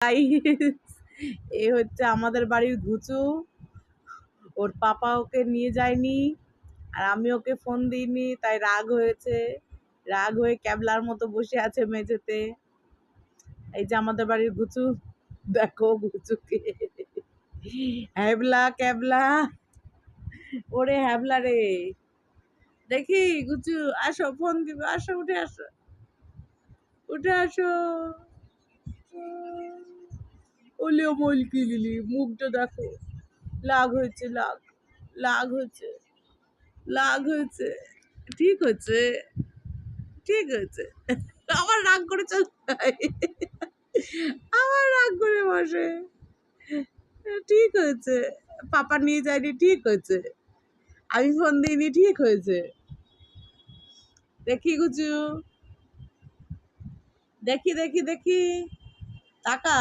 Guys, এ হচ্ছে আমাদের বাড়ির ঘুচু। ওর পাপা ওকে নিয়ে যায়নি, আর আমি ওকে ফোন দিইনি, তাই রাগ হয়েছে। রাগ হয়ে ক্যাবলার মতো বসে আছে মেঝেতে। এই যে আমাদের বাড়ির ঘুচু, দেখো ঘুচুকে। হ্যাবলা ক্যাবলা, ওরে হ্যাবলা রে। দেখি গুচু, আসো, ফোন দিবে, আসো, উঠে আসো, উঠে আসো। ওলিও মলকি লিলি, মুখটা দেখো, লাগ হয়েছে, লাগ, লাগ হয়েছে, লাগ হয়েছে। ঠিক হয়েছে, ঠিক হয়েছে। আবার রাগ করে চল যায়, আবার রাগ করে বসে। ঠিক হয়েছে, পাপা নিয়ে যায়নি, ঠিক হয়েছে। আমি ফোন দিইনি, ঠিক হয়েছে। দেখি গুচু, দেখি দেখি দেখি, টাকা।